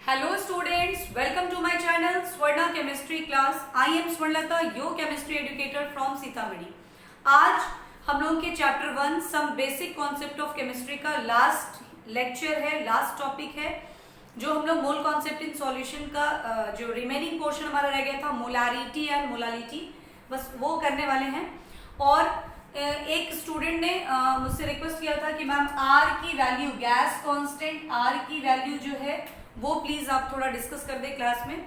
Hello students, welcome to my channel Swarna Chemistry class. I am Swarnlata, your chemistry educator from Sitamarhi. आज हम लोगों के chapter 1 some basic concept of chemistry का last lecture है, last topic है, जो हम लोग मोल कॉन्सेप्ट इन सॉल्यूशन का जो रिमेनिंग पोर्शन हमारा रह गया था मोलारिटी एंड मोलालिटी, बस वो करने वाले हैं। और एक स्टूडेंट ने मुझसे रिक्वेस्ट किया था कि मैम आर की वैल्यू, गैस कांस्टेंट आर की वैल्यू जो है वो प्लीज आप थोड़ा डिस्कस कर दें क्लास में।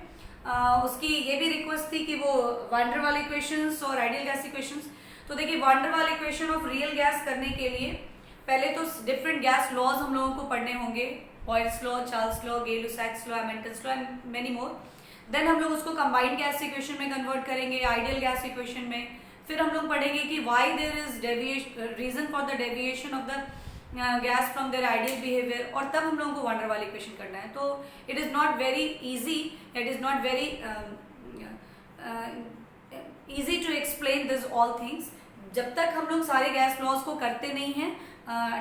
उसकी ये भी रिक्वेस्ट थी कि वो वान डेर वाल इक्वेशंस और आइडियल गैस इक्वेशंस। तो देखिए, van der Waals equation of real gas करने के लिए पहले तो डिफरेंट गैस लॉज हम लोगों को पढ़ने होंगे, Boyle's law, Charles law, Gay-Lussac's law, Hamilton's law and many more. Then हम लोग उसको कंबाइंड गैस इक्वेशन में कन्वर्ट करेंगे, आइडियल गैस इक्वेशन में। फिर हम लोग पढ़ेंगे कि why there is deviation, reason for the deviation of the gas from their ideal behaviour, और तब हम लोगों को वान डेर वाल इक्वेशन करना है। तो it is not very easy, it is not very easy to explain this all things जब तक हम लोग सारे गैस लॉज को करते नहीं हैं।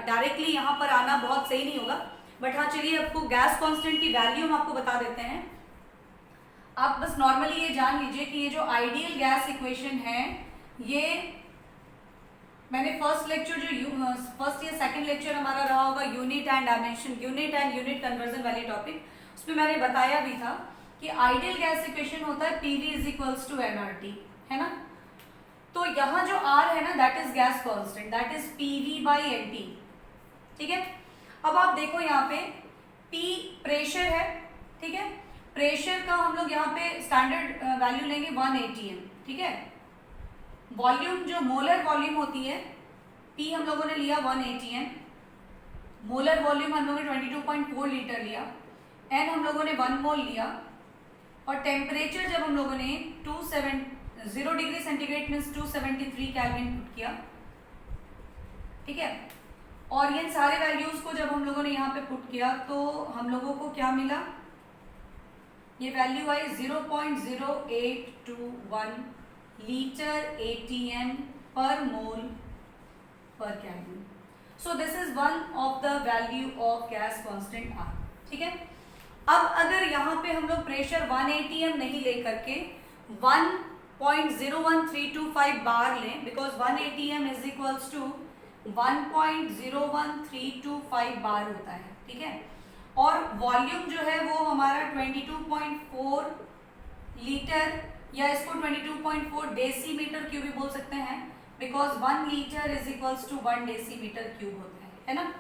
डायरेक्टली यहाँ पर आना बहुत सही नहीं होगा, बट हाँ चलिए, आपको गैस कांस्टेंट की वैल्यू हम आपको बता देते हैं। आप बस नॉर्मली ये जान लीजिए कि ये जो आइडियल गैस इक्वेशन है, ये मैंने फर्स्ट लेक्चर जो फर्स्ट या सेकंड लेक्चर हमारा रहा होगा unit and dimension, unit and unit conversion वाली टॉपिक, उसमें मैंने बताया भी था कि आइडियल गैस इक्वेशन होता है PV is equals to NRT, है ना। तो यहाँ जो आर है ना, that is gas constant, that is PV by NT, ठीक है। अब आप देखो यहाँ पे पी प्रेशर है, ठीक है। प्रेशर का हम लोग यहाँ पे स्टैंडर्ड वैल्यू लेंगे 1 atm, ठीक है। वॉल्यूम जो मोलर वॉल्यूम होती है, पी हम लोगों ने लिया 1 atm, मोलर वॉल्यूम हम लोगों ने 22.4 लीटर लिया, एन हम लोगों ने 1 मोल लिया, और टेम्परेचर जब हम लोगों ने 0 degree centigrade means 273 kelvin put किया, ठीक है। और ये सारे वैल्यूज को जब हम लोगों ने यहाँ पे पुट किया तो हम लोगों को क्या मिला, ये वैल्यू आई 0.0821 लीटर ATM पर मोल पर kelvin. So this is one of the value of gas constant R, ठीक है। अब अगर यहाँ पे हम लोग प्रेशर 1 atm नहीं लेकर के 1.01325 बार लें, because 1 atm is equals to 1.01325 bar होता है, ठीक है। और वॉल्यूम जो है वो हमारा 22.4 लीटर, या इसको 22.4 डेसीमीटर क्यूब भी बोल सकते हैं, because 1 litre is equals to 1 decimetre cube होता है ना।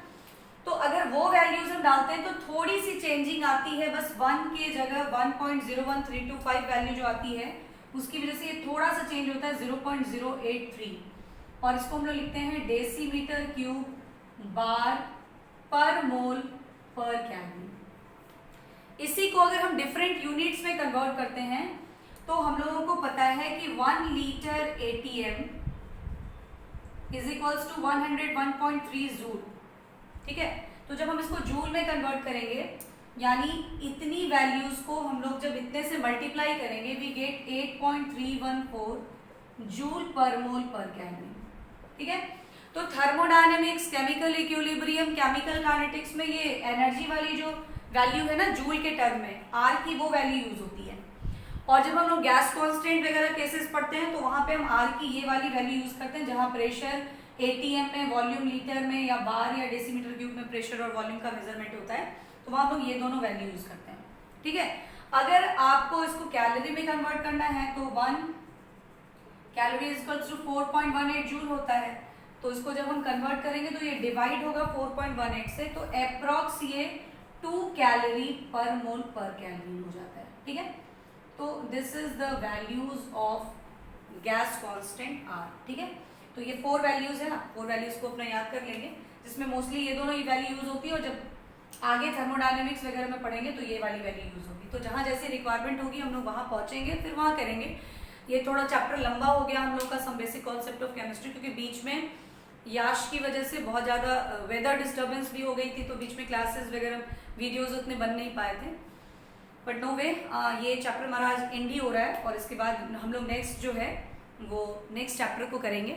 तो अगर वो वैल्यूज हम डालते हैं तो थोड़ी सी चेंजिंग आती है, बस 1 के जगह 1.01325 वैल्यू जो आती है उसकी वजह से ये थोड़ा सा चेंज होता है 0.083, और इसको हम लोग लिखते हैं डेसीमीटर क्यूब बार पर मोल पर केल्विन। इसी को अगर हम डिफरेंट यूनिट्स में कन्वर्ट करते हैं तो हम लोगों को पता है कि 1 litre ATM is equals to 101.3 joule, ठीक है। तो जब हम इसको जूल में कन्वर्ट करेंगे, यानी इतनी वैल्यूज को हम लोग जब इतने से मल्टीप्लाई करेंगे, वी गेट 8.314 जूल पर मोल पर केल्विन, ठीक है। तो thermodynamics, chemical equilibrium, chemical kinetics में ये एनर्जी वाली जो वैल्यू है ना जूल के टर्म में, आर की वो वैल्यू यूज होती है। और जब हम लोग गैस कांस्टेंट वगैरह केसेस पढ़ते हैं तो वहां पे हम आर की ये वाली वैल्यू यूज करते हैं, जहां प्रेशर ATM में, वॉल्यूम लीटर में, या बार या डेसीमीटर क्यूब में प्रेशर और वॉल्यूम का मेजरमेंट होता है, तो वहां हम लोग ये दोनों वैल्यू यूज करते हैं, ठीक है। अगर आपको इसको कैलोरी में कन्वर्ट करना है तो 1 calorie is equals to 4.18 joule होता है। तो इसको जब हम कन्वर्ट करेंगे तो ये डिवाइड होगा 4.18 से, तो अप्रॉक्स ये 2 कैलोरी पर मोल पर केल्विन हो जाता है, ठीक है। तो this is the values of gas constant R, ठीक है। तो ये 4 वैल्यूज है ना, 4 वैल्यूज को अपना याद कर लेंगे, जिसमें मोस्टली ये दोनों ही वैल्यू यूज होती है, और जब आगे थर्मोडायनेमिक्स वगैरह में पढ़ेंगे तो ये वाली वैल्यू यूज होगी। तो जहां जैसी रिक्वायरमेंट होगी हम लोग वहां पहुंचेंगे, फिर वहां करेंगे। ये थोड़ा चैप्टर लंबा हो गया हम लोग का, some basic concept of chemistry, क्योंकि बीच में याश की वजह से बहुत ज़्यादा वेदर डिस्टर्बेंस भी हो गई थी, तो बीच में क्लासेस वगैरह वीडियोस उतने बन नहीं पाए थे। बट नो वे, ये चैप्टर हमारा आज एंड ही हो रहा है, और इसके बाद हम लोग नेक्स्ट जो है वो नेक्स्ट चैप्टर को करेंगे।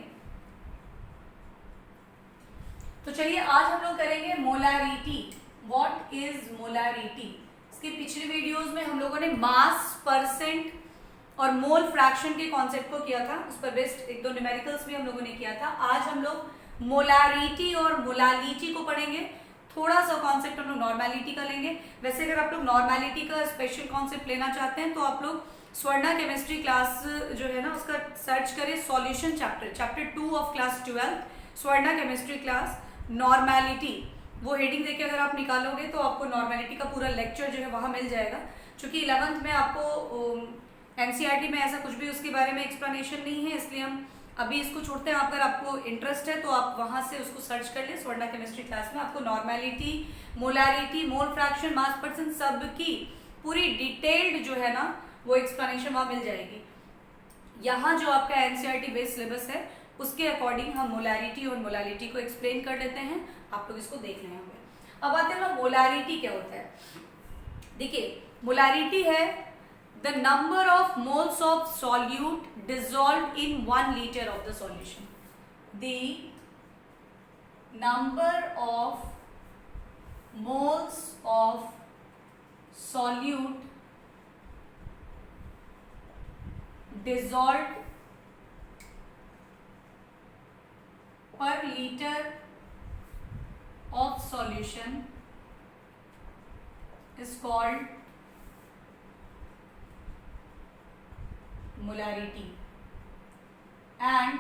तो चलिए आज हम लोग करेंगे मोलारिटी। What is molarity? इसके पिछले वीडियोस में हम लोगों ने मास, परसेंट और मोल फ्रैक्शन के कॉन्सेप्ट को किया था, उस पर बेस्ड एक दो न्यूमेरिकल्स भी हम लोगों ने किया था। आज हम लोग मोलारिटी और मोलालिटी को पढ़ेंगे। थोड़ा सा कॉन्सेप्ट हम लोग नॉर्मेलिटी का लेंगे। वैसे अगर आप लोग नॉर्मेलिटी का स्पेशल कॉन्सेप्ट लेना चाहते हैं तो आप लोग स्वर्णा केमिस्ट्री क्लास जो है ना उसका सर्च करें, solution chapter 2 of class 12 Swarna chemistry class normality, वो हेडिंग देके अगर आप निकालोगे तो आपको नॉर्मेलिटी का पूरा लेक्चर जो है वहाँ मिल जाएगा। क्योंकि 11th में आपको एनसीईआरटी में ऐसा कुछ भी उसके बारे में एक्सप्लेनेशन नहीं है, इसलिए हम अभी इसको छोड़ते हैं। अगर आपको इंटरेस्ट है तो आप वहाँ से उसको सर्च कर ले, स्वर्णा केमिस्ट्री क्लास में आपको नॉर्मेलिटी, मोलारिटी, मोल फ्रैक्शन, मास परसेंट सब की पूरी डिटेल्ड जो है ना वो एक्सप्लेनेशन वहाँ मिल जाएगी। यहाँ जो आपका एनसीईआरटी बेस्ड सिलेबस है उसके अकॉर्डिंग हम मोलारिटी और मोलालिटी को एक्सप्लेन कर लेते हैं, आप लोग इसको देख रहे होंगे। अब आते हैं ना मोलारिटी क्या होता है। देखिए मोलारिटी है the number of moles of solute dissolved in 1 liter of the solution. The number of moles of solute dissolved per liter of solution is called molarity, and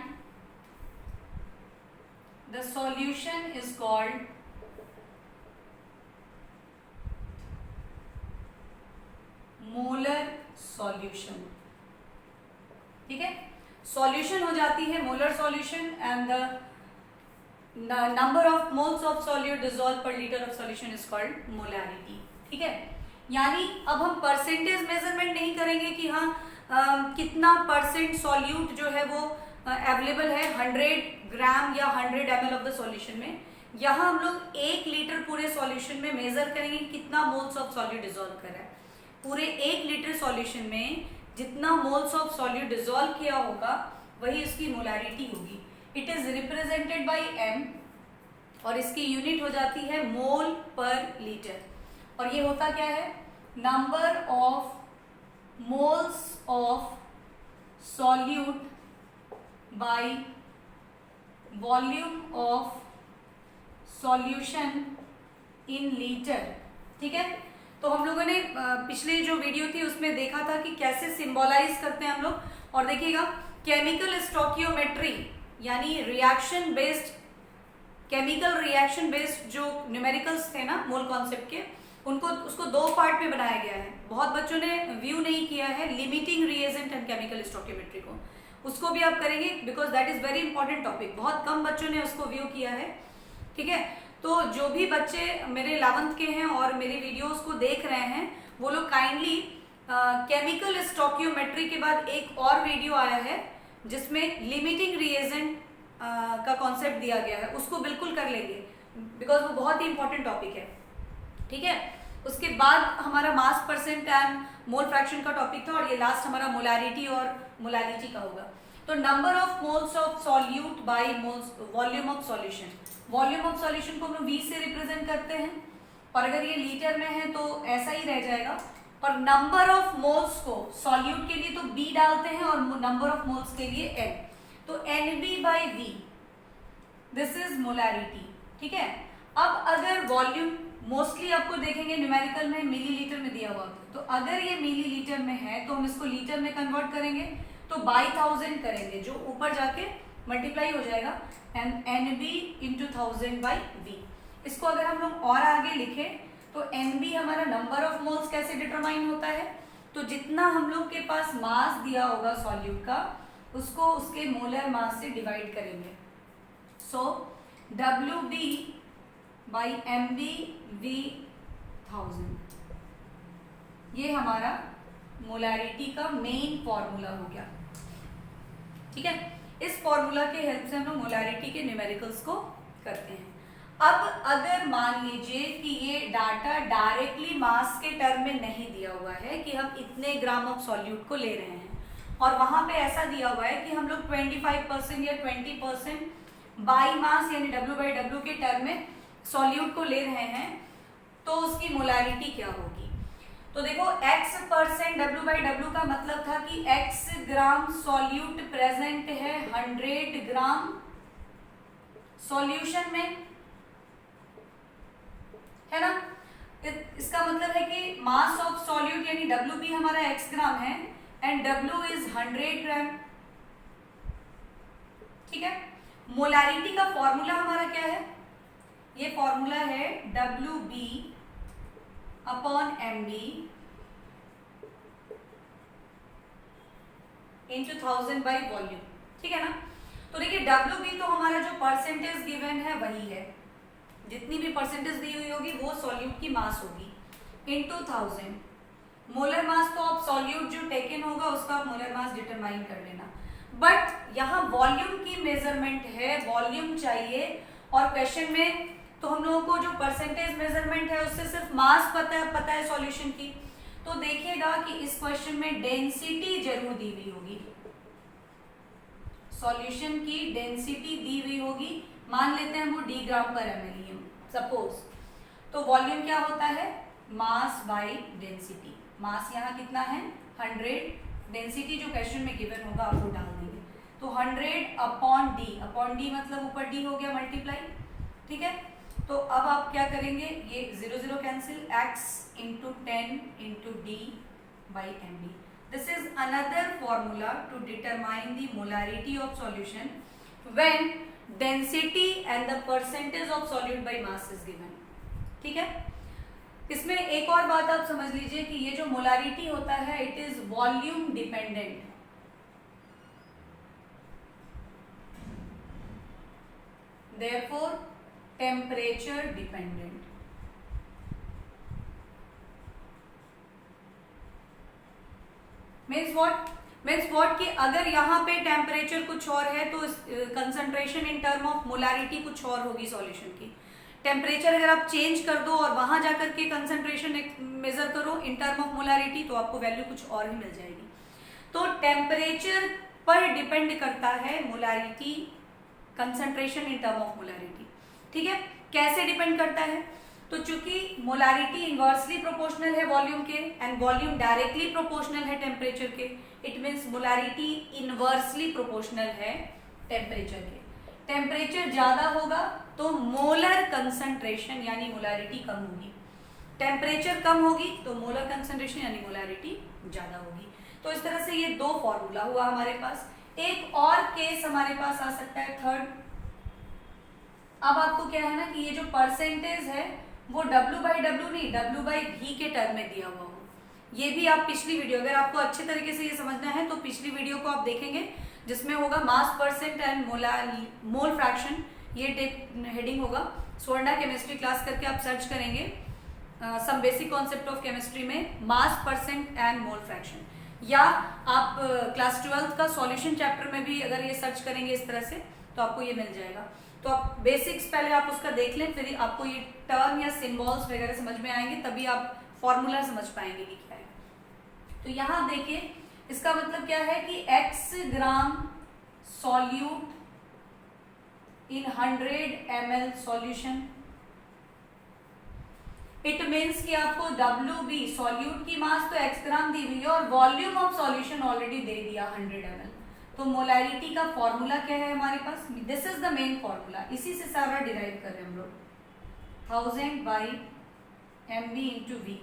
the solution is called molar solution। ठीक है, solution हो जाती है molar solution and the number of moles of solute dissolve per litre of solution is called molarity. ठीक है, यानी अब हम परसेंटेज मेजरमेंट नहीं करेंगे कि हाँ कितना परसेंट सॉल्यूट जो है वो अवेलेबल है 100 ग्राम या 100 ml ऑफ द सॉल्यूशन में। यहाँ हम लोग 1 लीटर पूरे सॉल्यूशन में मेजर करेंगे कितना मोल्स ऑफ सॉल्यूट डिसॉल्व कर रहा है। पूरे 1 लीटर सॉल्यूशन में जितना मोल्स ऑफ सॉल्यूट डिसॉल्व किया होगा वही इसकी मोलारिटी होगी। It is represented by m और इसकी यूनिट हो जाती है मोल पर लीटर। और ये होता क्या है, number of moles of solute by volume of solution in liter। ठीक है, तो हम लोगों ने पिछले जो वीडियो थी उसमें देखा था कि कैसे सिंबलाइज करते हैं हम लोग। और देखिएगा केमिकल स्टोकियोमेट्री यानी reaction based, chemical reaction based जो न्यूमेरिकल्स थे ना मोल कॉन्सेप्ट के, उनको उसको 2 पार्ट में बनाया गया है। बहुत बच्चों ने व्यू नहीं किया है limiting reagent and chemical stoichiometry को, उसको भी आप करेंगे because that is very important topic. बहुत कम बच्चों ने उसको व्यू किया है। ठीक है, तो जो भी बच्चे मेरे 11th के हैं और मेरी वीडियोस को देख रहे हैं वो लोग काइंडली केमिकल स्टोकियोमेट्री के बाद एक और वीडियो आया है जिसमें लिमिटिंग रिएजेंट का कॉन्सेप्ट दिया गया है, उसको बिल्कुल कर लेंगे बिकॉज वो बहुत ही इंपॉर्टेंट टॉपिक है। ठीक है, उसके बाद हमारा मास परसेंट एंड मोल फ्रैक्शन का टॉपिक था और ये लास्ट हमारा मोलारिटी और मोलालिटी का होगा। तो number of moles of solute bye moles volume of solution, volume of solution को हम लोग V से रिप्रेजेंट करते हैं और अगर ये लीटर में है तो ऐसा ही रह जाएगा। और नंबर ऑफ मोल्स को सॉल्यूट के लिए तो B डालते हैं और नंबर ऑफ मोल्स के लिए N, तो NB/V, दिस इज मोलारिटी। ठीक है, अब अगर वॉल्यूम मोस्टली आपको देखेंगे न्यूमेरिकल में मिलीलीटर में दिया हुआ, तो अगर ये मिलीलीटर में है तो हम इसको लीटर में कन्वर्ट करेंगे तो बाई 1000 करेंगे, जो ऊपर जाके मल्टीप्लाई हो जाएगा एंड NB × 1000/V। इसको अगर हम लोग और आगे लिखें तो NB हमारा नंबर ऑफ मोल्स कैसे डिटरमाइन होता है, तो जितना हम लोग के पास मास दिया होगा सॉल्यूट का उसको उसके मोलर मास से डिवाइड करेंगे। सो WB/MB/V1000, ये हमारा मोलारिटी का मेन फॉर्मूला हो गया। ठीक है, इस फॉर्मूला के हेल्प से हम लोग मोलारिटी के न्यूमेरिकल्स को करते हैं। अब अगर मान लीजिए कि ये डाटा डायरेक्टली मास के टर्म में नहीं दिया हुआ है कि हम इतने ग्राम ऑफ सॉल्यूट को ले रहे हैं और वहां पे ऐसा दिया हुआ है कि हम लोग 25% या 20% बाई मास यानी W/W के टर्म में सॉल्यूट को ले रहे हैं, तो उसकी मोलारिटी क्या होगी। तो देखो x% W/W का मतलब था कि x ग्राम सॉल्यूट प्रेजेंट है 100 ग्राम सॉल्यूशन में, है ना। इसका मतलब है कि मास ऑफ सॉल्यूट यानी WB हमारा x ग्राम है एंड W इज 100 ग्राम, ठीक है। मोलारिटी का फॉर्मूला हमारा क्या है, ये फॉर्मूला है WB upon MB into 1000 by volume, ठीक है ना। तो देखिए WB तो हमारा जो परसेंटेज गिवन है वही है, जितनी भी परसेंटेज दी हुई होगी वो सॉल्यूट की मास होगी इंटू 1000। मोलर मास तो आप सॉल्यूट जो टेकन होगा उसका मोलर मास डिटरमाइन कर लेना, बट यहाँ वॉल्यूम की मेजरमेंट है, वॉल्यूम चाहिए। और क्वेश्चन में तो हम लोगों को जो परसेंटेज मेजरमेंट है उससे सिर्फ मास पता है सॉल्यूशन की। तो देखिएगा कि इस क्वेश्चन में डेंसिटी जरूर दी हुई होगी, सॉल्यूशन की डेंसिटी दी हुई होगी, मान लेते हैं वो d ग्राम पर ml सपोज। तो वॉल्यूम क्या होता है, मास बाय डेंसिटी। मास यहाँ कितना है 100, डेंसिटी जो क्वेश्चन में गिवन होगा आप वो डाल देंगे। तो 100 अपॉन डी मतलब ऊपर d हो गया मल्टीप्लाई, ठीक है। तो अब आप क्या करेंगे, ये 0 0 cancel, x into 10 into D by md। This is another formula to determine the molarity of solution when density and the percentage of solute by mass is given, ठीक है। इसमें एक और बात आप समझ लीजिए कि ये जो मोलारिटी होता है it is volume dependent, therefore temperature dependent. Means what कि अगर यहाँ पे टेम्परेचर कुछ और है तो concentration in term of molarity कुछ और होगी सॉल्यूशन की। टेम्परेचर अगर आप चेंज कर दो और वहां जाकर के कंसंट्रेशन मेजर करो इन टर्म ऑफ मोलारिटी तो आपको वैल्यू कुछ और ही मिल जाएगी। तो टेम्परेचर पर डिपेंड करता है molarity, concentration in term of molarity, ठीक है। कैसे डिपेंड करता है, तो चूंकि मोलारिटी इनवर्सली प्रोपोर्शनल है वॉल्यूम के एंड वॉल्यूम डायरेक्टली प्रोपोर्शनल है टेम्परेचर के, it means molarity inversely proportional है टेम्परेचर के। टेम्परेचर ज्यादा होगा तो मोलर कंसंट्रेशन यानी मोलारिटी कम होगी, टेम्परेचर कम होगी तो मोलर कंसंट्रेशन यानी मोलारिटी ज्यादा होगी। तो इस तरह से ये दो फॉर्मूला हुआ हमारे पास। एक और केस हमारे पास आ सकता है थर्ड। अब आपको क्या है ना कि ये जो परसेंटेज है वो W/W नहीं W/V के टर्म में दिया हुआ हो। ये भी आप पिछली वीडियो, अगर आपको अच्छे तरीके से ये समझना है तो पिछली वीडियो को आप देखेंगे जिसमें होगा mass percent and mole fraction, ये हेडिंग होगा। स्वर्णा केमिस्ट्री क्लास करके आप सर्च करेंगे some basic concept of chemistry में mass percent and mole fraction, या आप क्लास 12 का सॉल्यूशन चैप्टर में भी अगर ये सर्च करेंगे इस तरह से तो आपको ये मिल जाएगा। तो आप बेसिक्स पहले आप उसका देख लें, फिर आपको ये टर्म या सिंबल्स वगैरह समझ में आएंगे, तभी आप फॉर्मूला समझ पाएंगे कि क्या है। तो यहाँ देखिए इसका मतलब क्या है कि x gram solute in 100 ml solution, it means कि आपको WB सॉल्यूट की मास तो x ग्राम दी हुई है और वॉल्यूम ऑफ सॉल्यूशन ऑलरेडी दे दिया 100 ml। तो मोलारिटी का फॉर्मूला क्या है हमारे पास, this is the main formula, इसी से सारा डिराइव कर रहे हैं हम लोग 1000 बाई mb इंटू v,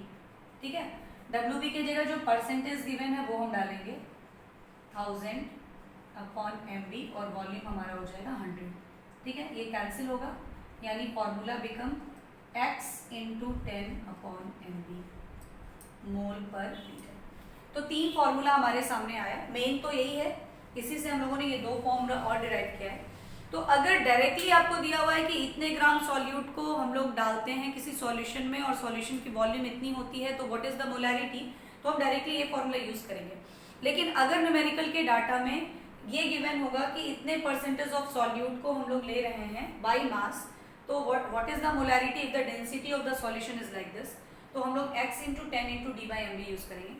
ठीक है। WB की जगह जो परसेंटेज गिवन है वो हम डालेंगे 1000 अपॉन mb और वॉल्यूम हमारा हो जाएगा 100, ठीक है। ये कैंसिल होगा यानी formula become x into 10 upon mb मोल पर लीटर। तो तीन फॉर्मूला हमारे सामने आया, मेन तो यही है, इसी से हम लोगों ने ये दो फॉर्मूला और डिराइव किया है। तो अगर डायरेक्टली आपको दिया हुआ है कि इतने ग्राम सॉल्यूट को हम लोग डालते हैं किसी सॉल्यूशन में और सॉल्यूशन की वॉल्यूम इतनी होती है तो व्हाट इज द मोलारिटी, तो हम डायरेक्टली ये फॉर्मूला यूज करेंगे। लेकिन अगर न्यूमेरिकल के डाटा में ये गिवन होगा कि इतने परसेंटेज ऑफ सॉल्यूट को हम लोग ले रहे हैं बाई मास, तो what is the molarity if the density of the solution is like this, तो हम लोग x into 10 into D by M use करेंगे।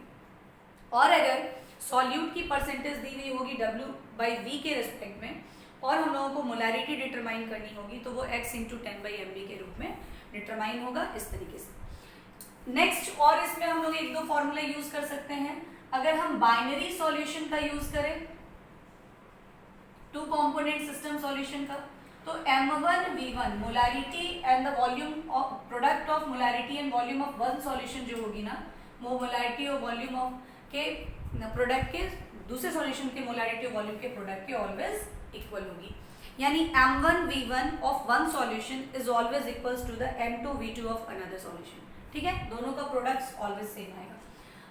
और अगर सॉल्यूट की परसेंटेज दी हुई होगी W/V के रिस्पेक्ट में और हम लोगों को मोलारिटी डिटरमाइन करनी होगी तो वो x इंटू 10 बाई mb के रूप में डिटरमाइन होगा इस तरीके से। नेक्स्ट और इसमें हम लोग एक एक दो फॉर्मूला यूज कर सकते हैं। अगर हम बाइनरी सॉल्यूशन का यूज करें, टू कंपोनेंट सिस्टम सॉल्यूशन का, तो M1V1 molarity and the volume of product of molarity and volume of one solution जो होगी ना, वो मोलारिटी और वॉल्यूम ऑफ के प्रोडक्ट के दूसरे सॉल्यूशन के मोलारिटी और वॉल्यूम के प्रोडक्ट के ऑलवेज इक्वल होगी। यानी M1V1 of one solution is always equals to the M2V2 of another solution. ठीक है, दोनों का प्रोडक्ट्स ऑलवेज सेम आएगा।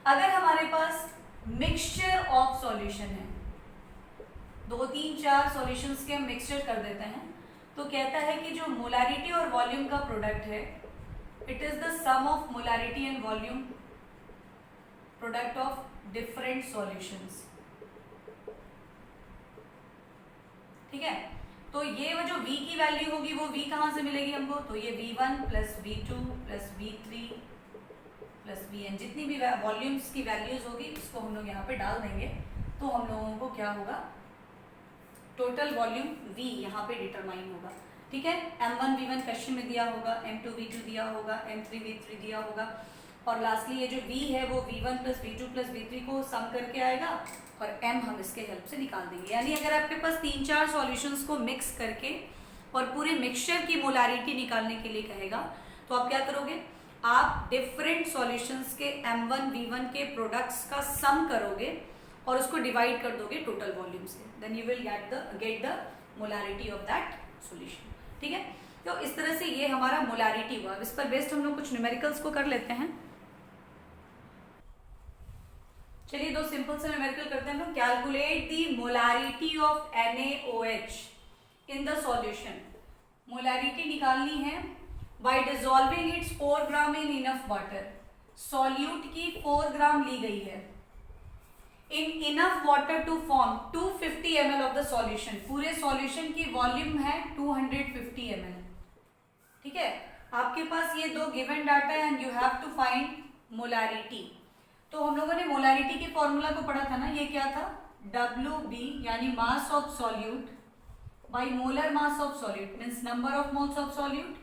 अगर हमारे पास मिक्सचर ऑफ सॉल्यूशन है, 2 3 4 सॉल्यूशंस के हम मिक्सचर कर देते हैं, तो कहता है कि जो मोलारिटी और वॉल्यूम का प्रोडक्ट है, it is the sum of molarity and volume product of different solutions. ठीक है, तो ये वो जो v की वैल्यू होगी वो v कहाँ से मिलेगी हमको, तो ये v1 plus v2 plus v3 plus vn, जितनी भी वॉल्यूम्स की वैल्यूज होगी उसको हम लोग यहाँ पे डाल देंगे, तो हम लोगों को क्या होगा, टोटल वॉल्यूम v यहाँ पे डिटरमाइन होगा। ठीक है, M1V1 क्वेश्चन में दिया होगा, M2V2 दिया होगा, M3V3 दिया होगा, और लास्टली ये जो v है वो v1 plus v2 plus v3 को सम करके आएगा, और m हम इसके हेल्प से निकाल देंगे। यानी अगर आपके पास 3 4 सॉल्यूशंस को मिक्स करके और पूरे मिक्सचर की मोलारिटी निकालने के लिए कहेगा, तो आप क्या करोगे, आप डिफरेंट सॉल्यूशंस के M1V1 के प्रोडक्ट्स का सम करोगे और उसको डिवाइड कर दोगे टोटल वॉल्यूम से, then you will get the molarity of that solution. ठीक है, तो इस तरह से ये हमारा मोलारिटी हुआ। इस पर बेस्ड हम लोग कुछ न्यूमेरिकल्स को कर लेते हैं। चलिए 2 सिंपल से न्यूमेरिकल करते हैं हम लोग। Calculate the molarity of NaOH in the solution. Molarity निकालनी है by dissolving its 4 gram in enough water. Solute की 4 ग्राम ली गई है in enough water to form 250 ml of the solution. पूरे सॉल्यूशन की वॉल्यूम है 250 ml। ठीक है, आपके पास ये 2 गिवन डाटा है and you have to find molarity. तो हम लोगों ने मोलारिटी के फॉर्मूला को पढ़ा था ना, ये क्या था, WB यानी mass of solute by molar mass of solute means number of moles of solute.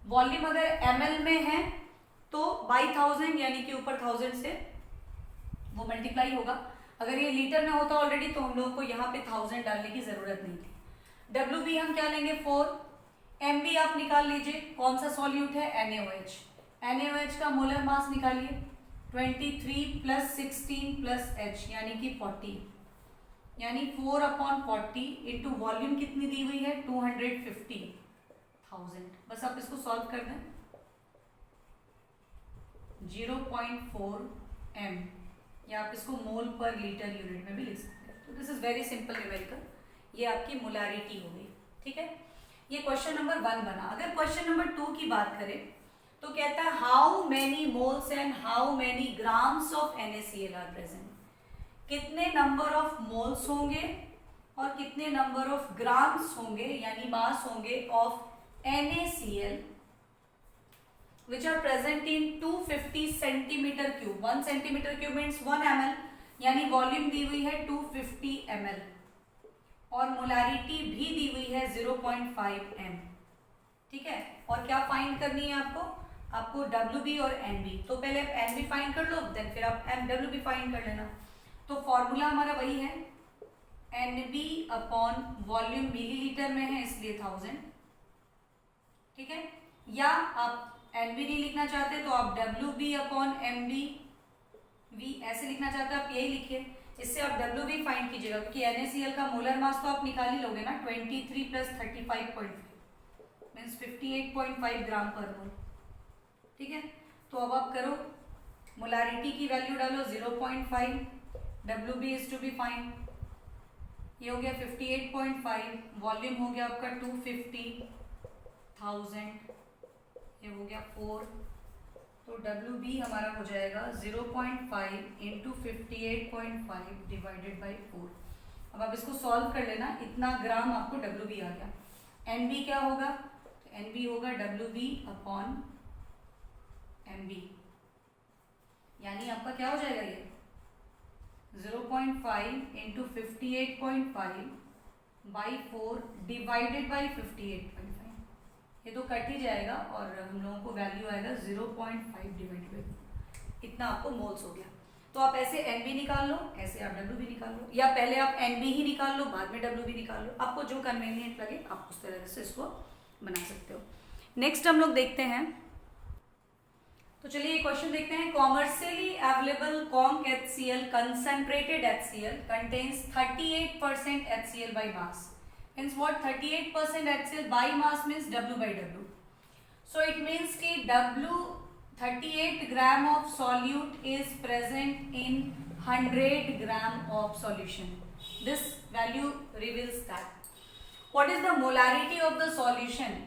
Volume अगर ml में है तो बाई 1000 यानी कि ऊपर 1000 से वो मल्टीप्लाई होगा। अगर ये लीटर में होता ऑलरेडी तो हम लोगों को यहाँ पे 1000 डालने की जरूरत नहीं थी। WB हम क्या लेंगे 4, MB आप निकाल लीजिए, कौन सा सॉल्यूट है, NaOH। NaOH का मोलर मास निकालिए 23 प्लस 16 प्लस H यानी कि 40, यानी 4/40 इंटू वॉल्यूम कितनी दी हुई है 250,000। बस आप इसको सॉल्व कर दें, 0.4 m, या आप इसको मोल पर लीटर यूनिट में भी लिख सकते हैं। तो this is very simple numerical, ये आपकी मोलारिटी हो गई। ठीक है, ये क्वेश्चन नंबर 1 बना। अगर क्वेश्चन नंबर 2 की बात करें तो कहता है how many moles and how many grams of NaCl are present. कितने नंबर ऑफ मोल्स होंगे और कितने नंबर ऑफ ग्राम्स होंगे यानी मास होंगे of NaCl which are present in 250 centimetre cube. 1 centimetre cube means 1 ml, यानी वॉल्यूम दी हुई है 250 ml और मोलारिटी भी दी हुई है 0.5 m। ठीक है, और क्या फाइंड करनी है आपको WB और NB। तो पहले आप NB फाइंड कर लो, देन फिर आप WB फाइंड कर लेना। तो फॉर्मूला हमारा वही है, NB अपॉन वॉल्यूम मिलीलीटर में है इसलिए 1000। ठीक है, या आप NB नहीं लिखना चाहते तो आप WB अपॉन MB, V ऐसे लिखना चाहते हैं आप यही लिखिए, इससे आप WB फाइंड कीजिएगा क्योंकि NaCl का मोलर मास तो आप निकाल ही लोगे ना, 23 प्लस 35.5 मीन्स 58.5 ग्राम पर मोल। ठीक है, तो अब आप करो, मोलारिटी की वैल्यू डालो 0.5, WB is to be find, ये हो गया 58.5, वॉल्यूम हो गया आपका 250,000, ये हो गया 4, तो WB हमारा हो जाएगा 0.5 इंटू 58.5 डिवाइडेड बाई 4। अब आप इसको सॉल्व कर लेना, इतना ग्राम आपको WB आ गया। NB क्या होगा, तो NB होगा WB अपॉन MB, यानी आपका क्या हो जाएगा, ये 0.5 इंटू 58.5 बाई 4 डिवाइडेड बाई 58.5, ये तो कट ही जाएगा और हम लोगों को वैल्यू आएगा 0.5 डिवाइडेड बाई 4। इतना आपको मोल्स हो गया। तो आप ऐसे NB निकाल लो, ऐसे आप W भी निकाल लो, या पहले आप NB ही निकाल लो, बाद में W भी निकाल लो, आपको जो कन्वीनियंट लगे आप उस तरह से इसको बना सकते हो। नेक्स्ट हम लोग देखते हैं, तो चलिए ये क्वेश्चन देखते हैं। Commercially available conc HCl concentrated HCl contains 38% HCl by mass. Means what? 38% HCl by mass means W by W. So it means कि W 38 gram of solute is present in 100 gram of solution. This value reveals that. What is the molarity of the solution?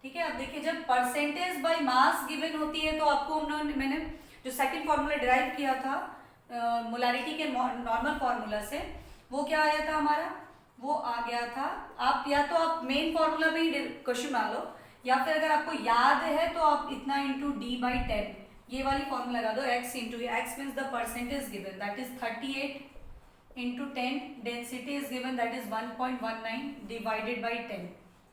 ठीक है, अब देखिए जब percentage by mass given होती है तो आपको मैंने जो सेकंड फॉर्मूला डिराइव किया था मोलारिटी के नॉर्मल फॉर्मूला से, वो क्या आया था हमारा, वो आ गया था, आप या तो आप मेन फॉर्मूला में ही क्वेश्चन बना लो, या फिर अगर आपको याद है तो आप इतना इंटू D/10 ये वाली फॉर्मूला लगा दो, x into x means the percentage given that is 38 into 10, density is given that is 1.19 divided by 10।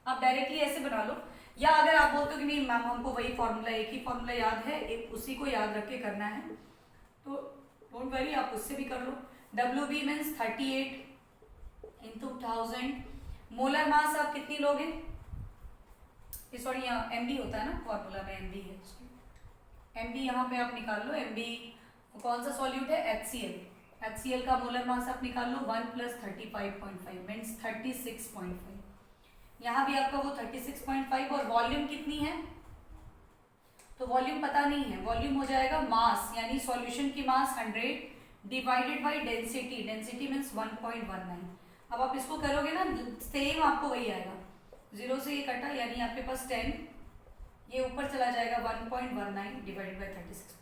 आप डायरेक्टली ऐसे बना लो, या अगर आप बोलते हो कि नहीं मैम हमको वही फॉर्मूला, एक ही फॉर्मूला याद है, एक उसी को याद रख के करना है, तो डोंट वरी आप उससे भी कर लो। WB means 38 into 1000, molar mass आप कितनी लोगे, सॉरी यहाँ MB होता है ना फॉर्मूला में, MB है, MB यहाँ पे आप निकाल लो। MB कौन सा सॉल्यूट है, HCl का मोलर मास आप निकाल लो, 1 + 35.5 मीन्स 36.5, यहाँ भी आपका वो 36.5, और वॉल्यूम कितनी है, तो वॉल्यूम पता नहीं है, वॉल्यूम हो जाएगा मास यानी सॉल्यूशन की मास 100 divided by density, density means 1.19। अब आप इसको करोगे ना सेम आपको वही आएगा, 0 से ये कटा यानी आपके पास 10, ये ऊपर चला जाएगा 1.19 डिवाइडेड बाय 36।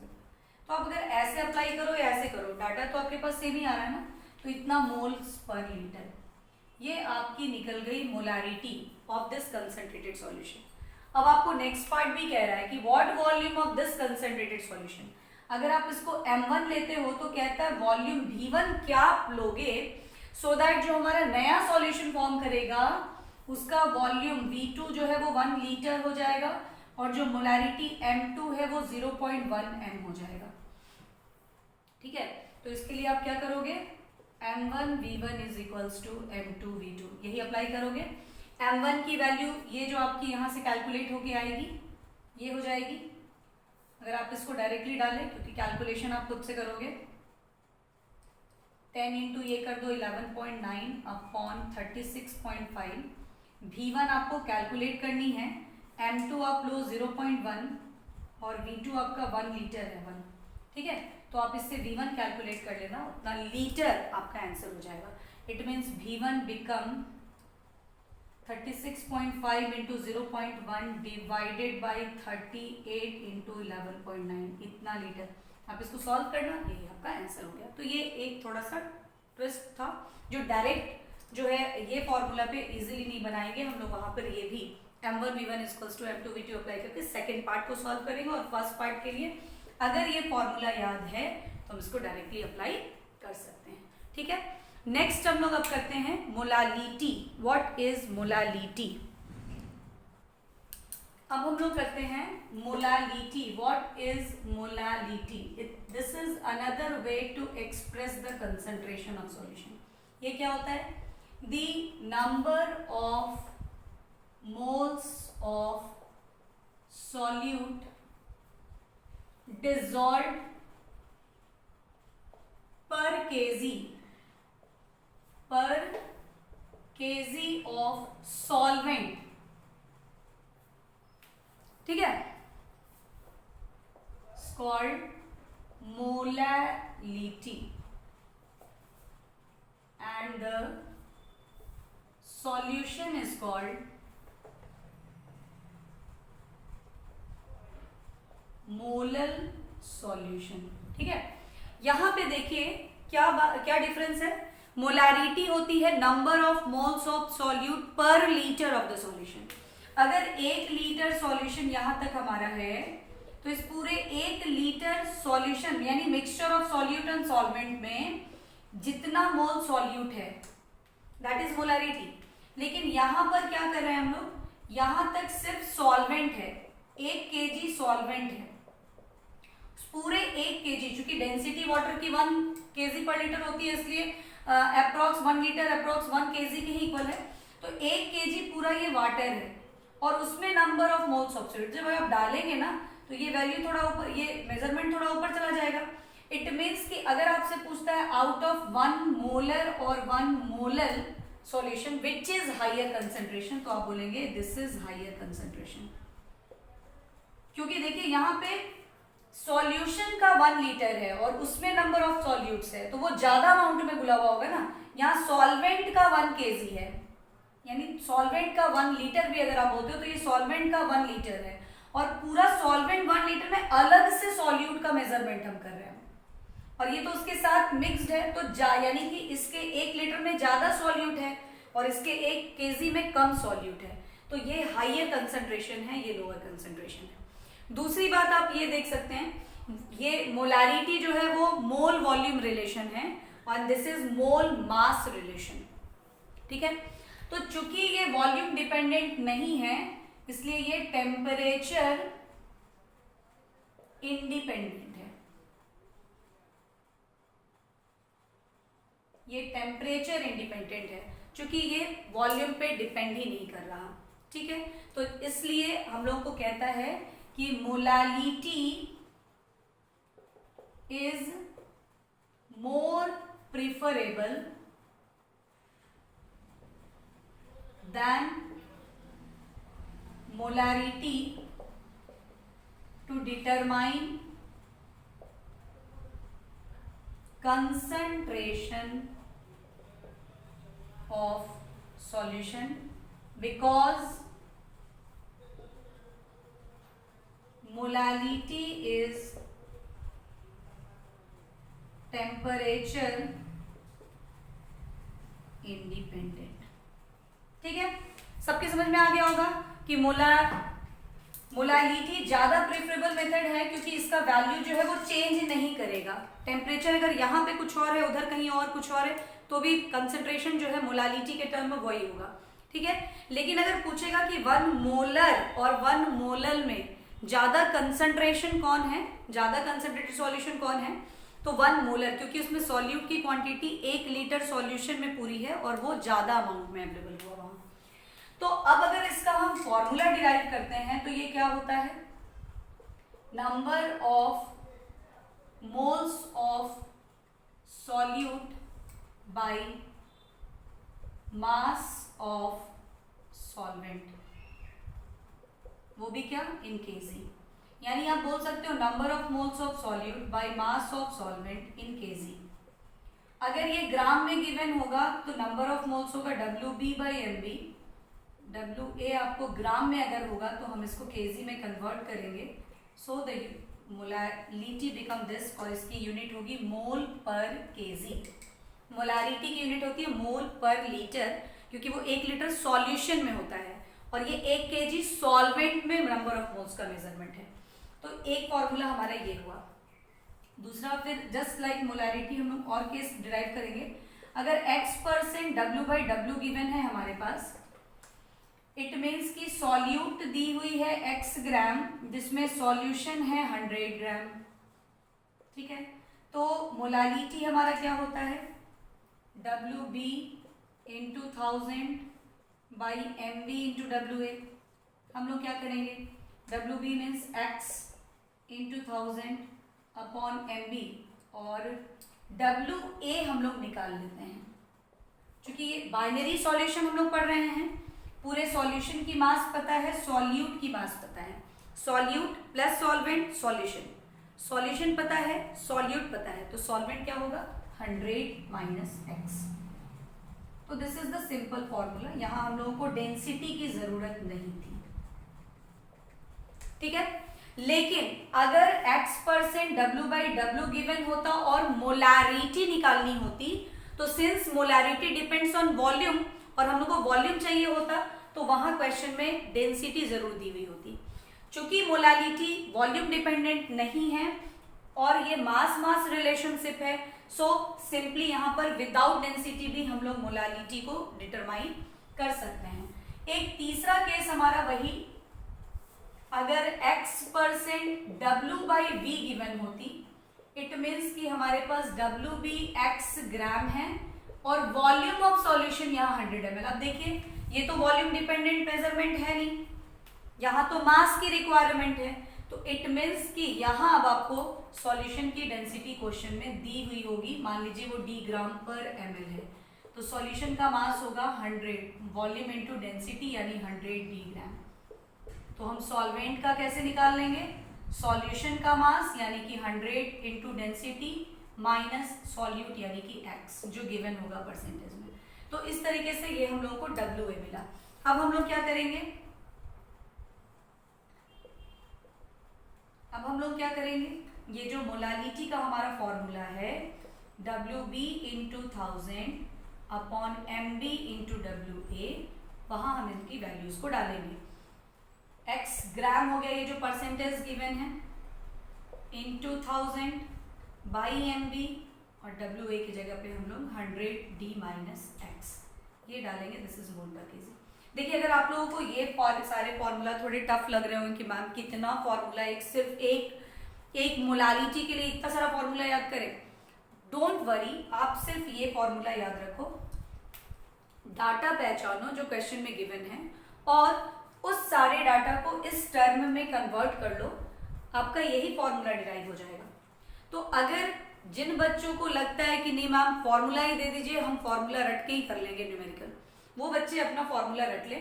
तो आप अगर ऐसे अप्लाई करो या ऐसे करो, डाटा तो आपके पास सेम ही आ रहा है ना, तो इतना मोल्स पर लीटर, ये आपकी निकल गई molarity of this concentrated solution. अब आपको नेक्स्ट पार्ट भी कह रहा है कि what volume of this concentrated solution. अगर आप इसको M1 लेते हो तो कहता है वॉल्यूम V1 क्या आप लोगे, सो दैट जो हमारा नया सॉल्यूशन फॉर्म करेगा उसका वॉल्यूम V2 जो है वो 1 लीटर हो जाएगा, और जो मोलारिटी M2 है वो 0.1 m हो जाएगा। ठीक है, तो इसके लिए आप क्या करोगे, M1 V1 is equals to M2 V2, यही अप्लाई करोगे। M1 की वैल्यू ये जो आपकी यहाँ से कैलकुलेट होके आएगी ये हो जाएगी, अगर आप इसको डायरेक्टली डालें क्योंकि कैलकुलेशन आप खुद से करोगे, 10 इंटू ये कर दो 11.9 अपॉन 36.5, V1 आपको कैलकुलेट करनी है, M2 आप लो 0.1 और V2 आपका 1 लीटर है 1, ठीक है, तो आप इससे V1 कैलकुलेट कर लेना, उतना लीटर आपका आंसर हो जाएगा। It means V1 become 36.5 into 0.1 divided by 38 into 11.9, इतना लीटर। आप इसको सॉल्व करना, यही आपका आंसर हो गया। तो ये एक थोड़ा सा ट्विस्ट था, जो डायरेक्ट जो है ये फॉर्मूला पे इजीली नहीं बनाएंगे हम लोग, वहां पर ये भी M1 V1 equals to M2 V2 apply करके सेकेंड पार्ट को सॉल्व करेंगे, और फर्स्ट पार्ट के लिए अगर ये फॉर्मूला याद है तो हम इसको डायरेक्टली अप्लाई कर सकते हैं। ठीक है, नेक्स्ट हम लोग अब करते हैं मोलालिटी। What is molality? अब हम लोग करते हैं molality. What is molality? This is another way to express the concentration of solution. ये क्या होता है? The number of moles of solute dissolved per kg of solvent, ठीक है, called molality, and the solution is called molal solution. ठीक है, यहां पे देखिए क्या डिफरेंस है। मोलारिटी होती है number of moles of solute पर लीटर ऑफ द सॉल्यूशन। अगर 1 लीटर सॉल्यूशन यहां तक हमारा है तो इस पूरे 1 लीटर सॉल्यूशन यानी mixture of solute and solvent में जितना मोल सॉल्यूट है दैट इज मोलारिटी। लेकिन यहां पर क्या कर रहे हैं हम लोग, यहां तक सिर्फ सॉल्वेंट है, 1 kg सॉल्वेंट है, पूरे 1 kg, चूंकि डेंसिटी वाटर की 1 kg पर लीटर होती है इसलिए अप्रोक्स 1 लीटर अप्रोक्स 1 kg के ही इक्वल है। तो 1 kg पूरा ये वाटर है और उसमें number of moles of solute जब आप डालेंगे ना तो ये वैल्यू थोड़ा ऊपर, ये मेजरमेंट थोड़ा ऊपर चला जाएगा। इट मीन्स कि अगर आपसे पूछता है आउट ऑफ 1 मोलर और 1 molar solution which is higher concentration, तो आप बोलेंगे दिस इज हायर कंसेंट्रेशन। क्योंकि देखिए यहाँ पे सॉल्यूशन का 1 लीटर है और उसमें नंबर ऑफ सॉल्यूट्स है तो वो ज्यादा अमाउंट में घुला हुआ होगा ना। यहाँ सॉल्वेंट का 1 kg है, यानी सॉल्वेंट का 1 लीटर भी अगर आप बोलते हो तो ये सॉल्वेंट का 1 लीटर है और पूरा सॉल्वेंट 1 लीटर में अलग से सॉल्यूट का मेजरमेंट हम कर रहे हैं और ये तो उसके साथ मिक्स्ड है, तो यानी कि इसके 1 लीटर में ज्यादा सॉल्यूट है और इसके 1 kg में कम सॉल्यूट है, तो ये हायर कंसंट्रेशन है, ये लोअर कंसंट्रेशन है। दूसरी बात आप ये देख सकते हैं, ये मोलारिटी जो है वो मोल वॉल्यूम रिलेशन है और this is mole mass relation, ठीक है। तो चूंकि ये वॉल्यूम डिपेंडेंट नहीं है इसलिए ये टेम्परेचर इंडिपेंडेंट है, ये टेम्परेचर इंडिपेंडेंट है क्योंकि ये वॉल्यूम पे डिपेंड ही नहीं कर रहा, ठीक है। तो इसलिए हम लोग को कहता है कि molality is more preferable than molarity to determine concentration of solution because molality is temperature independent, ठीक है। सबके समझ में आ गया होगा कि मोलालिटी ज्यादा प्रेफरेबल मेथड है क्योंकि इसका वैल्यू जो है वो चेंज नहीं करेगा। टेम्परेचर अगर यहाँ पे कुछ और है उधर कहीं और कुछ और है तो भी कंसंट्रेशन जो है मोलालिटी के टर्म में वही होगा, ठीक है। लेकिन अगर पूछेगा कि 1 मोलर और 1 मोलल में ज्यादा कंसंट्रेशन कौन है, ज्यादा कंसंट्रेटेड सॉल्यूशन कौन है, तो 1 मोलर, क्योंकि उसमें सॉल्यूट की क्वांटिटी 1 लीटर सॉल्यूशन में पूरी है और वो ज्यादा अमाउंट में अवेलेबल हुआ वहां। तो अब अगर इसका हम फॉर्मूला डिराइव करते हैं तो ये क्या होता है, number of moles of solute by mass of solvent, वो भी क्या इन केजी, यानी आप बोल सकते हो number of moles of solute by mass of solvent in KG. अगर ये ग्राम में गिवन होगा तो नंबर ऑफ मोल्स होगा WB/MB, WA आपको ग्राम में अगर होगा तो हम इसको केजी में कन्वर्ट करेंगे, so the molarity become this और इसकी यूनिट होगी मोल पर केजी। मोलारिटी की यूनिट होती है मोल पर लीटर क्योंकि वो 1 लीटर सॉल्यूशन में होता है और ये 1 kg सॉल्वेंट में नंबर ऑफ मोल्स का मेजरमेंट है। तो एक फॉर्मूला हमारा ये हुआ। दूसरा फिर जस्ट लाइक मोलारिटी हम लोग और केस डिराइव करेंगे। अगर X% W/W गिवन है हमारे पास, इट मीन्स कि सॉल्यूट दी हुई है x ग्राम जिसमें सॉल्यूशन है 100 ग्राम, ठीक है। तो मोलालिटी हमारा क्या होता है WB into 1000/MB into WA। हम लोग क्या करेंगे, WB means x into 1000/MB और WA हम लोग निकाल लेते हैं क्योंकि ये बाइनरी सॉल्यूशन हम लोग पढ़ रहे हैं। पूरे सॉल्यूशन की मास पता है, सॉल्यूट की मास पता है, solute plus solvent solution, solution पता है, सॉल्यूट पता है, तो सॉल्वेंट क्या होगा 100 - x। तो this is the simple formula. यहां हम लोगों को डेंसिटी की जरूरत नहीं थी, ठीक है। लेकिन अगर X% W/W गिवन होता और मोलारिटी निकालनी होती तो since molarity depends on volume और हम लोग को वॉल्यूम चाहिए होता तो वहां क्वेश्चन में डेंसिटी जरूर दी हुई होती। चूंकि मोलालिटी वॉल्यूम डिपेंडेंट नहीं है और ये मास मास रिलेशनशिप है, सो सिंपली यहाँ पर विदाउट डेंसिटी भी हम लोग मोलालिटी को डिटरमाइन कर सकते हैं। एक तीसरा केस हमारा वही अगर x% W/V गिवन होती, इट मीन्स कि हमारे पास WB x ग्राम है और वॉल्यूम ऑफ सॉल्यूशन यहाँ 100 ml। अब देखिए ये तो वॉल्यूम डिपेंडेंट मेजरमेंट है नहीं, यहाँ तो मास की रिक्वायरमेंट है, तो इट मीन्स कि यहाँ अब आपको सॉल्यूशन की डेंसिटी क्वेश्चन में दी हुई होगी, मान लीजिए वो d ग्राम पर ml है, तो सॉल्यूशन का मास होगा 100 वॉल्यूम इनटू डेंसिटी यानी 100 d ग्राम। तो हम सॉल्वेंट का कैसे निकाल लेंगे, सॉल्यूशन का मास यानी कि 100 इंटू डेंसिटी माइनस सॉल्यूट यानी कि x जो गिवन होगा परसेंटेज में। तो इस तरीके से ये हम लोगों को WA मिला। अब हम लोग क्या करेंगे, ये जो मोलालिटी का हमारा फॉर्मूला है WB into 1000 upon MB into WA, वहां हम इनकी वैल्यूज को डालेंगे। x ग्राम हो गया, ये जो परसेंटेज गिवन है, इंटू 1000 बाई MB और WA की जगह पे हम लोग 100D माइनस x ये डालेंगे। दिस इज मोल पर केजी। देखिए अगर आप लोगों को ये सारे फॉर्मूला थोड़े टफ लग रहे होंगे कि मैम कितना फॉर्मूला, एक मोलालिटी के लिए इतना सारा फॉर्मूला याद करें, डोंट वरी, आप सिर्फ ये फॉर्मूला याद रखो, डाटा पहचानो जो क्वेश्चन में गिवन है और उस सारे डाटा को इस टर्म में कन्वर्ट कर लो, आपका यही फॉर्मूला डिराइव हो जाएगा। तो अगर जिन बच्चों को लगता है कि नहीं मैम फॉर्मूला ही दे दीजिए, हम फॉर्मूला रट के ही कर लेंगे न्यूमेरिकल, वो बच्चे अपना फॉर्मूला रट ले।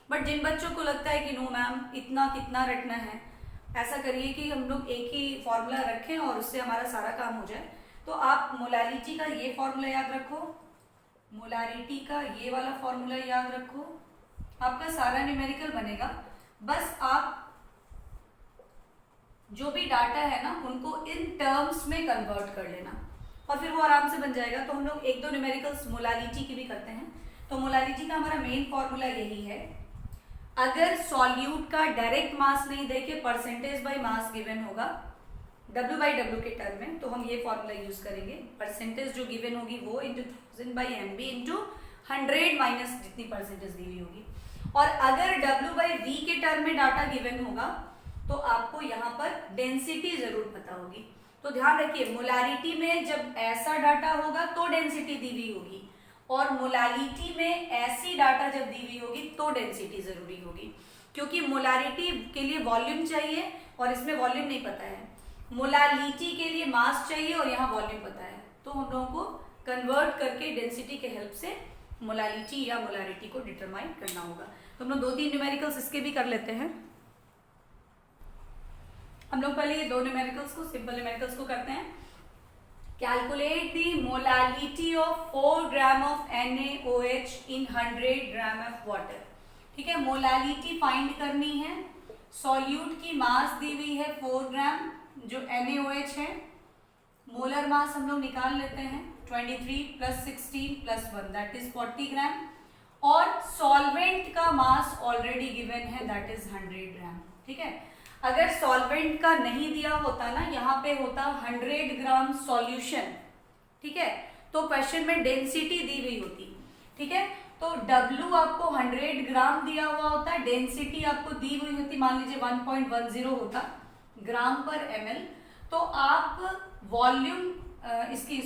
बट जिन बच्चों को लगता है कि नो मैम इतना कितना रटना है, ऐसा करिए कि हम लोग एक ही फॉर्मूला रखें और उससे हमारा सारा काम हो जाए। तो आप मोलारिटी का ये फॉर्मूला याद रखो, मोलारिटी का ये वाला फॉर्मूला याद रखो, आपका सारा न्यूमेरिकल बनेगा। बस आप जो भी डाटा है ना उनको इन टर्म्स में कन्वर्ट कर लेना और फिर वो आराम से बन जाएगा। तो हम लोग एक दो न्यूमेरिकल्स मोलालिटी की भी करते हैं। तो मोलालिटी का हमारा मेन फॉर्मूला यही है, अगर सॉल्यूट का डायरेक्ट मास नहीं देके परसेंटेज बाय मास गिवन होगा W/W के टर्म में, तो हम ये फॉर्मूला यूज करेंगे। परसेंटेज जो गिवन होगी वो into 1000 by MB into 100 minus जितनी परसेंटेज दी हुई होगी। और अगर W/V के टर्म में डाटा गिवन होगा तो आपको यहाँ पर डेंसिटी जरूर पता होगी। तो ध्यान रखिए मोलारिटी में जब ऐसा डाटा होगा तो डेंसिटी दी हुई होगी और मोलालिटी में ऐसी डाटा जब दी हुई होगी तो डेंसिटी जरूरी होगी, क्योंकि मोलारिटी के लिए वॉल्यूम चाहिए और इसमें वॉल्यूम नहीं पता है, मोलालिटी के लिए मास चाहिए और यहाँ वॉल्यूम पता है। तो हम लोगों को कन्वर्ट करके डेंसिटी के हेल्प से मोलालिटी या मोलारिटी को डिटरमाइन करना होगा। तो हम लोग 2-3 न्यूमेरिकल्स इसके भी कर लेते हैं। हम लोग पहले ये 2 न्यूमेरिकल्स को, सिंपल न्यूमेरिकल्स को करते हैं। Calculate the molality of 4 gram of NaOH in 100 gram of water. ठीक है, मोलालिटी फाइंड करनी है। सॉल्यूट की मास दी हुई है 4 ग्राम जो NaOH है। मोलर मास हम लोग निकाल लेते हैं 23 + 16 + 1 दैट इज 40 ग्राम और सॉल्वेंट का मास ऑलरेडी गिवन है दैट इज 100 ग्राम। ठीक है, अगर सॉल्वेंट का नहीं दिया होता ना, यहाँ पे होता 100 ग्राम सॉल्यूशन, ठीक है, तो क्वेश्चन में डेंसिटी दी हुई होती। ठीक है, तो W आपको 100 ग्राम दिया हुआ होता, डेंसिटी आपको दी हुई होती, मान लीजिए 1.10 होता ग्राम पर ml। तो आप वॉल्यूम इसकी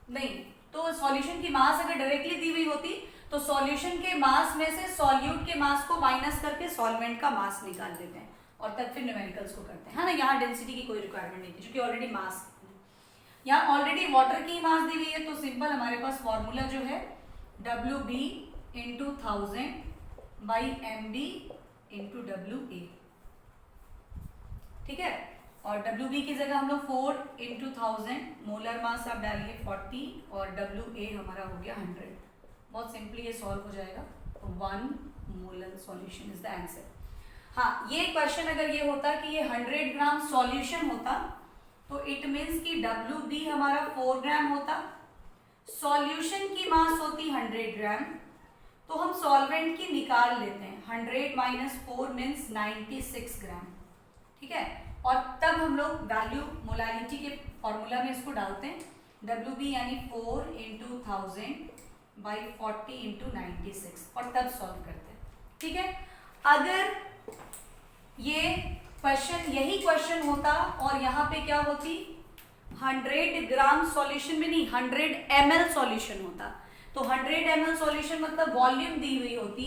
नहीं, तो सॉल्यूशन की मास अगर डायरेक्टली दी हुई होती तो सॉल्यूशन के मास में से सॉल्यूट के मास को माइनस करके सॉल्वेंट का मास निकाल देते हैं और तब फिर न्यूमेरिकल्स को करते हैं, है ना। यहाँ डेंसिटी की कोई रिक्वायरमेंट नहीं थी क्योंकि ऑलरेडी मास, यहाँ ऑलरेडी वाटर की मास दी हुई है। तो सिंपल हमारे पास फॉर्मूला जो है WB into 1000 by MB into WA। ठीक है, और WB की जगह हम लोग 4 इंटू 1000, मोलर मास आप डालिए 40 और WA हमारा हो गया 100। बहुत सिंपली ये सॉल्व हो जाएगा। 1 molar solution is the answer. हाँ, ये क्वेश्चन अगर ये होता कि ये 100 ग्राम सॉल्यूशन होता तो इट मीन्स कि WB हमारा 4 ग्राम होता, सॉल्यूशन की मास होती 100 ग्राम, तो हम सॉल्वेंट की निकाल लेते हैं 100 माइनस 4 मीन्स 96 ग्राम। ठीक है, और तब हम लोग वैल्यू मोलालिटी के फॉर्मूला में इसको डालते हैं, WB यानी 4 इंटू 1000 बाई 40 इंटू 96 और तब सॉल्व करते हैं। ठीक है, अगर ये क्वेश्चन, यही क्वेश्चन होता और यहाँ पे क्या होती, 100 ग्राम सॉल्यूशन में नहीं 100 ml सॉल्यूशन होता, तो 100 ml सॉल्यूशन मतलब वॉल्यूम दी हुई होती,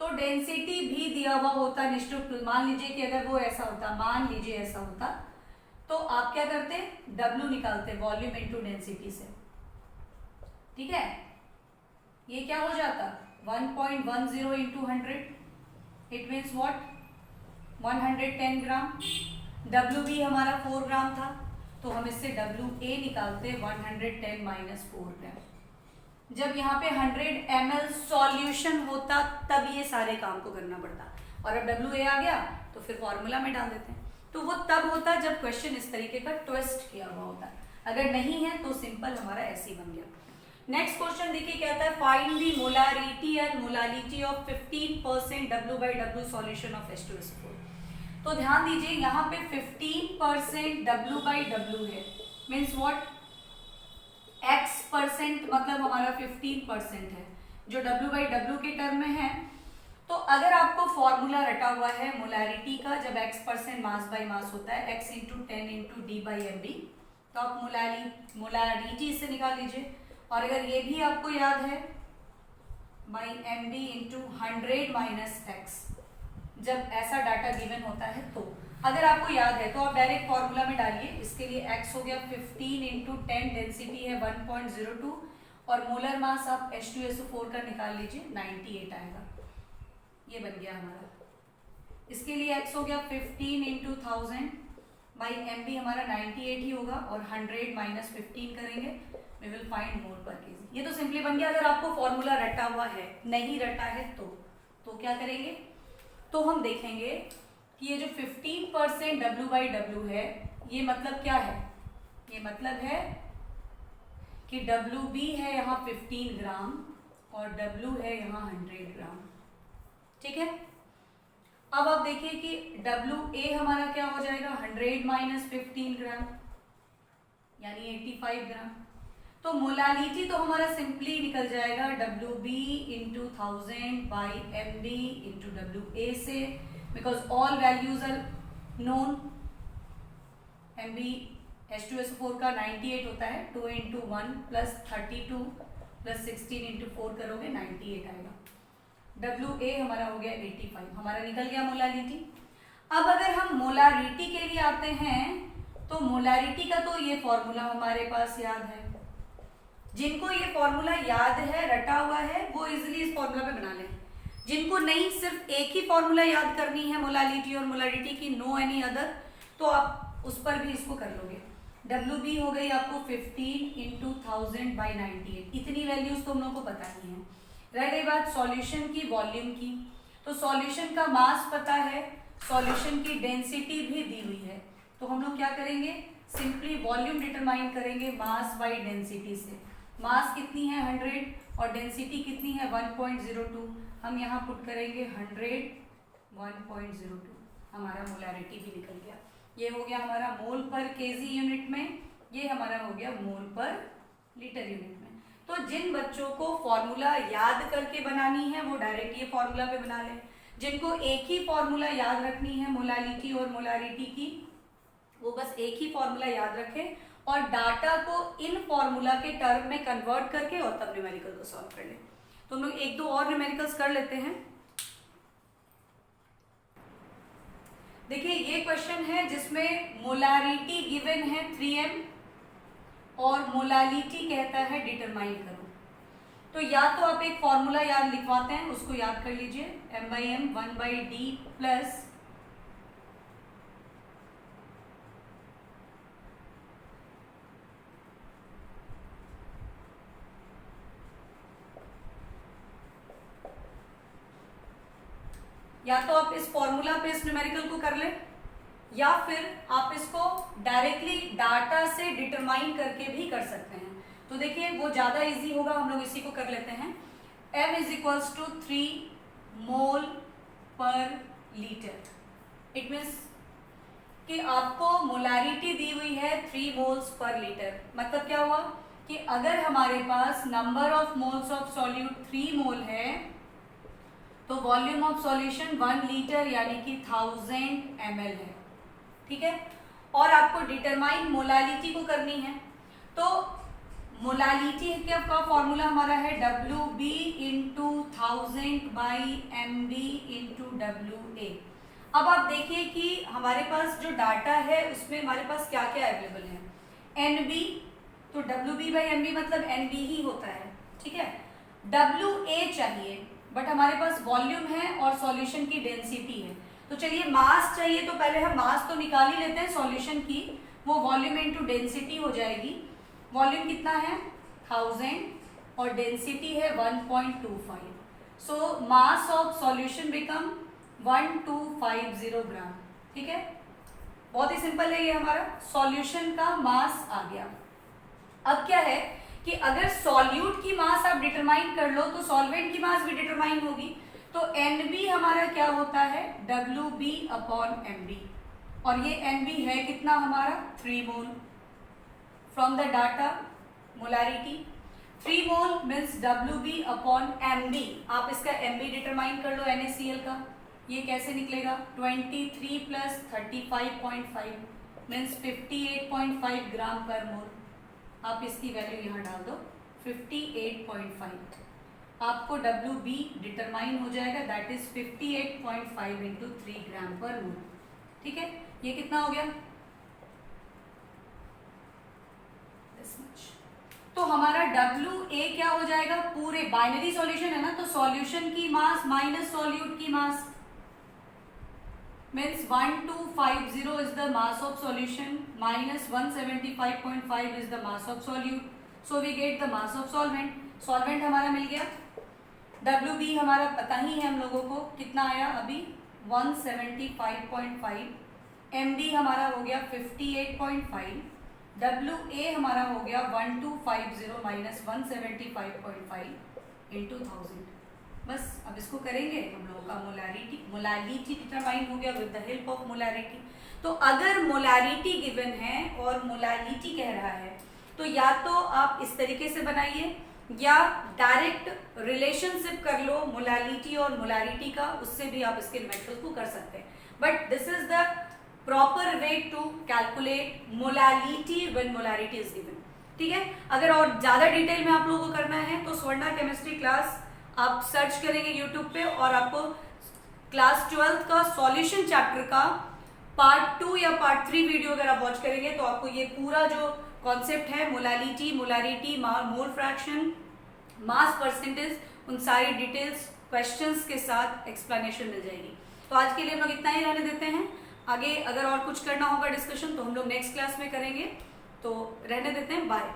तो डेंसिटी भी दिया हुआ होता निश्चित। मान लीजिए कि अगर वो ऐसा होता, मान लीजिए ऐसा होता, तो आप क्या करते, W निकालते वॉल्यूम इनटू डेंसिटी से, ठीक है। ये क्या हो जाता 1.10 into 100, it means what 110 gram. W भी हमारा 4 ग्राम था, तो हम इससे WA निकालते 110 माइनस 4 ग्राम। जब यहाँ पे 100 ml सॉल्यूशन होता तब ये सारे काम को करना पड़ता, और अब WA आ गया तो फिर फॉर्मूला में डाल देते हैं। तो वो तब होता जब क्वेश्चन इस तरीके का ट्विस्ट किया हुआ होता, अगर नहीं है तो सिंपल हमारा ऐसे ही बन गया। नेक्स्ट क्वेश्चन देखिए, कहता है find the molarity and molality of 15% W/W solution of H2SO4। तो ध्यान दीजिए यहाँ पे 15% W/W है, मीन्स व्हाट X% मतलब हमारा 15% है जो W/W के टर्म में है। तो अगर आपको फॉर्मूला रटा हुआ है मोलारिटी का, जब X% मास बाय मास होता है X इंटू 10 इंटू D/MB, तो आप मोलारिटी से निकाल लीजिए। और अगर ये भी आपको याद है by MB into 100 minus X, जब ऐसा डाटा गिवन होता है तो अगर आपको याद है तो आप डायरेक्ट फॉर्मूला में डालिए। इसके लिए X हो गया 15 इंटू 10, डेंसिटी है 1.02, और मोलर मास आप H2SO4 का निकाल लीजिए 98 आएगा। ये बन गया हमारा। इसके लिए X हो गया 15 इंटू 1000 बाई MB हमारा 98 ही होगा, और 100 माइनस 15 करेंगे, वी विल फाइंड मोल पर केजी। ये तो सिंपली बन गया। अगर आपको फॉर्मूला रटा हुआ है, नहीं रटा है तो क्या करेंगे, तो हम देखेंगे कि ये जो 15% W/W है, ये मतलब क्या है, ये मतलब है कि WB है यहाँ 15 ग्राम और W है यहाँ 100 ग्राम, ठीक है। अब आप देखिए कि WA हमारा क्या हो जाएगा 100 माइनस 15 ग्राम यानी 85 ग्राम। तो मोलालिटी तो हमारा सिंपली निकल जाएगा WB into 1000 by MB into WA से, because all values are known. MB H2SO4 का 98 होता है, 2 इंटू 1 प्लस 32 प्लस 16 इंटू 4 करोगे 98 आएगा। WA हमारा हो गया 85, हमारा निकल गया मोलालिटी। अब अगर हम मोलारिटी के लिए आते हैं तो मोलारिटी का तो ये फॉर्मूला हमारे पास याद है। जिनको ये फॉर्मूला याद है, रटा हुआ है, वो इजिली इस फॉर्मूला पे बना लें। जिनको नहीं, सिर्फ एक ही फॉर्मूला याद करनी है मोलालिटी और मोलारिटी की, नो एनी अदर, तो आप उस पर भी इसको कर लोगे। WB हो गई आपको 15 इंटू 1000 बाई 98, इतनी वैल्यूज तो हम लोगों को पता ही है। रह गई बात सॉल्यूशन की, वॉल्यूम की, तो सॉल्यूशन का मास पता है, सॉल्यूशन की डेंसिटी भी दी हुई है, तो हम लोग क्या करेंगे, सिंपली वॉल्यूम डिटरमाइन करेंगे मास बाई डेंसिटी से। मास कितनी है 100 और डेंसिटी कितनी है 1.02, हम यहाँ पुट करेंगे 100 1.02, हमारा मोलारिटी भी निकल गया। ये हो गया हमारा मोल पर केजी यूनिट में, ये हमारा हो गया मोल पर लीटर यूनिट में। तो जिन बच्चों को फॉर्मूला याद करके बनानी है वो डायरेक्ट ये फॉर्मूला पे बना लें। जिनको एक ही फॉर्मूला याद रखनी है मोलालिटी और मोलारिटी की, वो बस एक ही फॉर्मूला याद रखें और डाटा को इन फॉर्मूला के टर्म में कन्वर्ट करके और तब न्यूमेरिकल को सॉल्व कर लें। तो हम लोग एक दो और न्यूमेरिकल्स कर लेते हैं। देखिए ये क्वेश्चन है जिसमें मोलारिटी गिवन है 3m और मोलालिटी कहता है डिटरमाइन करो। तो या तो आप एक फॉर्मूला याद लिखवाते हैं, उसको याद कर लीजिए, m/m 1/d प्लस या तो आप इस फॉर्मूला पे इस न्यूमेरिकल को कर लें या फिर आप इसको डायरेक्टली डाटा से डिटरमाइन करके भी कर सकते हैं। तो देखिए वो ज़्यादा इजी होगा, हम लोग इसी को कर लेते हैं। m = 3 मोल पर लीटर। इट मीन्स कि आपको मोलारिटी दी हुई है 3 मोल्स पर लीटर। मतलब क्या हुआ कि अगर हमारे पास number of moles of solute 3 mole है तो वॉल्यूम ऑफ सॉल्यूशन 1 लीटर यानी कि 1000 ml है, ठीक है। और आपको डिटरमाइन मोलालिटी को करनी है, तो मोलालिटी का फॉर्मूला हमारा है WB into 1000/mb into WA। अब आप देखिए कि हमारे पास जो डाटा है उसमें हमारे पास क्या क्या अवेलेबल है। NB, तो WB/MB मतलब NB ही होता है, ठीक है। WA चाहिए, बट हमारे पास वॉल्यूम है और सॉल्यूशन की डेंसिटी है। तो चलिए मास चाहिए, तो पहले हम मास तो निकाल ही लेते हैं सॉल्यूशन की, वो वॉल्यूम इनटू डेंसिटी हो जाएगी। वॉल्यूम कितना है 1000 और डेंसिटी है 1.25। सो मास ऑफ सॉल्यूशन बिकम 1250 ग्राम, ठीक है। बहुत ही सिंपल है, ये हमारा सॉल्यूशन का मास आ गया। अब क्या है कि अगर सॉल्यूट की मास आप डिटरमाइन कर लो तो सॉल्वेंट की मास भी डिटरमाइन होगी। तो NB हमारा क्या होता है WB/MB, और ये NB है कितना हमारा 3 mole. From the data molarity 3 mole means WB/MB। आप इसका MB डिटरमाइन कर लो NaCl का, ये कैसे निकलेगा 23 प्लस 35.5 मीन्स 58.5 ग्राम पर मोल। आप इसकी वैल्यू यहाँ डाल दो 58.5, आपको WB डिटरमाइन हो जाएगा, दैट इज 58.5 इंटू 3 ग्राम पर मोल, ठीक है। ये कितना हो गया तो हमारा WA क्या हो जाएगा, पूरे बाइनरी सॉल्यूशन है ना, तो सॉल्यूशन की मास माइनस सॉल्यूट की मास means 1250 is the mass of solution minus 175.5 is the mass of solute, so we get the mass of solvent। solvent हमारा मिल गया। WB हमारा पता ही है हम लोगों को कितना आया अभी 175.5, MB हमारा हो गया 58.5, WA हमारा हो गया 1250 माइनस 175.5 इंटू 1000। बस अब इसको करेंगे हम लोगों का मोलारिटी डिटरमाइन हो गया with the help of molarity. तो अगर मोलारिटी गिवन है और मोलारिटी कह रहा है तो या तो आप इस तरीके से बनाइए या डायरेक्ट रिलेशनशिप कर लो मोलारिटी और मोलारिटी का, उससे भी आप इसके मेथड को कर सकते हैं। But this is the proper way to calculate molarity when molarity is given, ठीक है। अगर और ज्यादा डिटेल में आप लोगों को करना है तो स्वर्णा केमिस्ट्री क्लास आप सर्च करेंगे यूट्यूब पे और आपको क्लास 12 का सॉल्यूशन चैप्टर का पार्ट 2 या पार्ट 3 वीडियो अगर आप वॉच करेंगे तो आपको ये पूरा जो कॉन्सेप्ट है molality, molarity, mole fraction, mass percentage, उन सारी डिटेल्स क्वेश्चंस के साथ एक्सप्लेनेशन मिल जाएगी। तो आज के लिए हम लोग इतना ही रहने देते हैं। आगे अगर और कुछ करना होगा डिस्कशन तो हम लोग नेक्स्ट क्लास में करेंगे, तो रहने देते हैं। बाय।